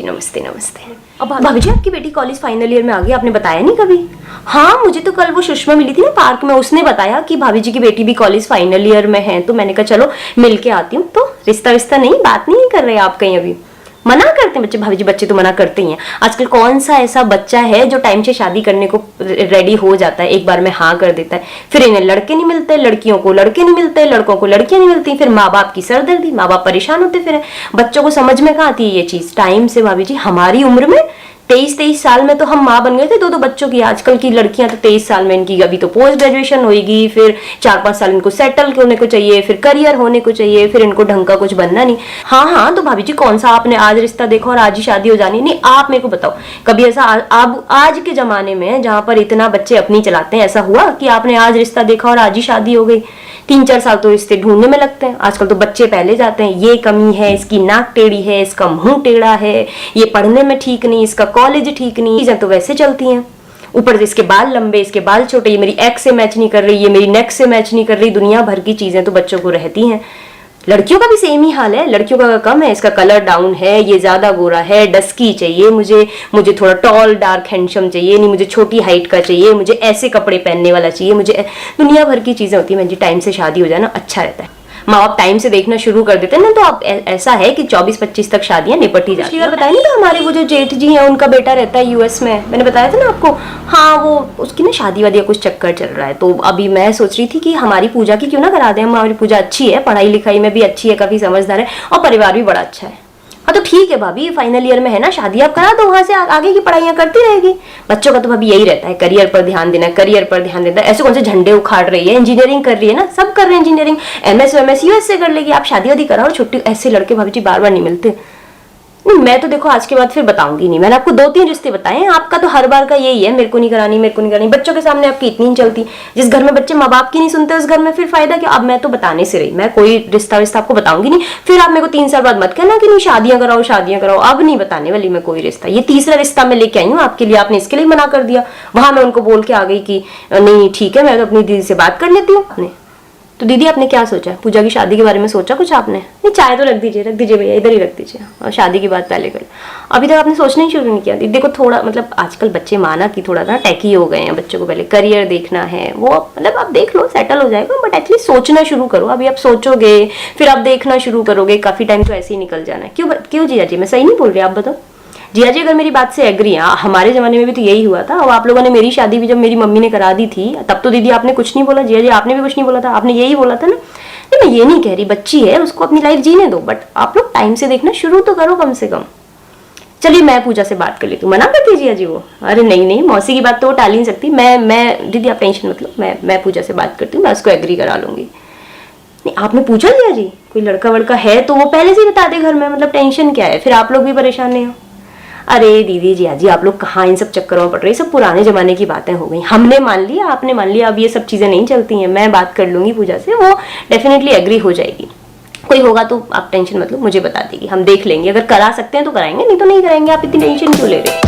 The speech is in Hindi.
नमस्ते नमस्ते। अब भाभी जी आपकी बेटी कॉलेज फाइनल ईयर में आ गई, आपने बताया नहीं कभी? हाँ मुझे तो कल वो सुषमा मिली थी ना पार्क में, उसने बताया कि भाभी जी की बेटी भी कॉलेज फाइनल ईयर में है, तो मैंने कहा चलो मिल के आती हूँ। तो रिश्ता विश्ता नहीं, बात नहीं कर रहे आप कहीं? अभी मना करते हैं बच्चे, भाभी जी बच्चे तो मना करते ही हैं। आजकल कौन सा ऐसा बच्चा है जो टाइम से शादी करने को रेडी हो जाता है, एक बार में हाँ कर देता है। फिर इन्हें लड़के नहीं मिलते, लड़कियों को लड़के नहीं मिलते, लड़कों को लड़कियां नहीं मिलती, फिर माँ बाप की सरदर्दी, माँ बाप परेशान होते। फिर बच्चों को समझ में कहाँ आती है ये चीज टाइम से? भाभी जी हमारी उम्र में 23 साल में तो हम माँ बन गए थे दो बच्चों की। आजकल की लड़कियां तो 23 साल में, इनकी अभी तो पोस्ट ग्रेजुएशन होगी, फिर 4-5 साल इनको सेटल होने को चाहिए, फिर करियर होने को चाहिए, फिर इनको ढंग का कुछ बनना नहीं। हाँ तो भाभी जी कौन सा आपने आज रिश्ता देखा और आज ही शादी हो जानी? नहीं, आप मेरे को बताओ कभी ऐसा अब आज के जमाने में जहां पर इतना बच्चे अपनी चलाते हैं, ऐसा हुआ कि आपने आज रिश्ता देखा और आज ही शादी हो गई? 3-4 साल तो रिश्ते ढूंढने में लगते हैं। आजकल तो बच्चे पहले जाते हैं, ये कमी है, इसकी नाक टेढ़ी है, इसका मुंह टेढ़ा है, ये पढ़ने में ठीक नहीं, इसका कॉलेज ठीक नहीं, चीजें तो वैसे चलती हैं। ऊपर से इसके बाल लंबे, इसके बाल छोटे, ये मेरी एक्स से मैच नहीं कर रही, ये मेरी नेक से मैच नहीं कर रही, दुनिया भर की चीजें तो बच्चों को रहती हैं। लड़कियों का भी सेम ही हाल है, लड़कियों का कम है, इसका कलर डाउन है, ये ज्यादा गोरा है, डस्की चाहिए मुझे थोड़ा टॉल डार्क हैंडसम चाहिए, नहीं मुझे छोटी हाइट का चाहिए, मुझे ऐसे कपड़े पहनने वाला चाहिए, मुझे दुनिया भर की चीजें होती है। जी टाइम से शादी हो जाए ना अच्छा रहता है। माँ बाप टाइम से देखना शुरू कर देते हैं ना, तो आप ऐसा है कि 24-25 तक शादियां निपटी जाती है। बताया नहीं था हमारे वो जो जेठ जी हैं उनका बेटा रहता है यूएस में, मैंने बताया था ना आपको। हाँ वो उसकी ना शादी वादी कुछ चक्कर चल रहा है, तो अभी मैं सोच रही थी कि हमारी पूजा की क्यों ना करा दें। हमारी पूजा अच्छी है, पढ़ाई लिखाई में भी अच्छी है, काफी समझदार है और परिवार भी बड़ा अच्छा है। हाँ तो ठीक है भाभी, फाइनल ईयर में है ना, शादी आप करा दो, वहां से आगे की पढ़ाइयां करती रहेगी। बच्चों का तो भाभी यही रहता है, करियर पर ध्यान देना, करियर पर ध्यान देना। ऐसे कौन से झंडे उखाड़ रही है, इंजीनियरिंग कर रही है ना, सब कर रहे हैं इंजीनियरिंग, एमएस यूएस से कर लेगी। आप शादी वादी कराओ, छुट्टी। ऐसे लड़के भाभी जी बार बार नहीं मिलते। नहीं मैं तो देखो आज के बाद फिर बताऊंगी नहीं। मैंने आपको 2-3 रिश्ते बताए हैं, आपका तो हर बार का यही है, मेरे को नहीं करानी, मेरे को नहीं करानी। बच्चों के सामने आपकी इतनी नहीं चलती। जिस घर में बच्चे माँ बाप की नहीं सुनते उस घर में फिर फायदा क्या? अब मैं तो बताने से रही, मैं कोई रिश्ता विश्ता आपको बताऊंगी नहीं। फिर आप मेरे को 3 साल बाद मत कहना कि नहीं शादियां कराओ शादियां कराओ। अब नहीं बताने वाली मैं कोई रिश्ता। ये तीसरा रिश्ता मैं लेके आई हूँ आपके लिए, आपने इसके लिए मना कर दिया। वहां मैं उनको बोल के आ गई कि नहीं ठीक है, मैं तो अपनी दीदी से बात कर लेती हूँ। तो दीदी आपने क्या सोचा है? पूजा की शादी के बारे में सोचा कुछ आपने? नहीं चाय तो रख दीजिए भैया, इधर ही रख दीजिए, और शादी की बात पहले कर। अभी तक आपने सोचना ही शुरू नहीं किया। देखो थोड़ा मतलब आजकल बच्चे माना कि थोड़ा ना टैकी हो गए हैं, बच्चों को पहले करियर देखना है, वो मतलब आप देख लो सेटल हो जाएगा, बट एटलीस्ट सोचना शुरू करो। अभी आप सोचोगे फिर आप देखना शुरू करोगे, काफी टाइम तो ऐसे ही निकल जाना है। क्यों जिया जी, मैं सही नहीं बोल रही? आप बताओ जिया जी, अगर मेरी बात से एग्री है। हमारे जमाने में भी तो यही हुआ था, और आप लोगों ने मेरी शादी भी जब मेरी मम्मी ने करा दी थी तब तो दीदी आपने कुछ नहीं बोला, जिया जी आपने भी कुछ नहीं बोला था, आपने यही बोला था ना। नहीं मैं ये नहीं कह रही, बच्ची है उसको अपनी लाइफ जीने दो, बट आप लोग टाइम से देखना शुरू तो करो कम से कम। चलिए मैं पूजा से बात कर लेती हूँ। मना करती जिया जी वो? अरे नहीं मौसी की बात तो वो टाल ही नहीं सकती। मैं दीदी आप टेंशन मत लो, मैं पूजा से बात करती हूँ, मैं उसको एग्री करा लूंगी। नहीं आपने पूछा जिया जी कोई लड़का वड़का है तो वो पहले से ही बता दे घर में, मतलब टेंशन क्या है, फिर आप लोग भी परेशान नहीं हो। अरे दीदी जिया जी आप लोग कहाँ इन सब चक्करों में पड़ रहे, सब पुराने जमाने की बातें हो गई। हमने मान लिया, आपने मान लिया, अब ये सब चीजें नहीं चलती हैं। मैं बात कर लूंगी पूजा से, वो डेफिनेटली एग्री हो जाएगी। कोई होगा तो आप टेंशन मत लो, मुझे बता देगी, हम देख लेंगे। अगर करा सकते हैं तो कराएंगे, नहीं तो नहीं कराएंगे। आप इतनी टेंशन क्यों ले रहे हो?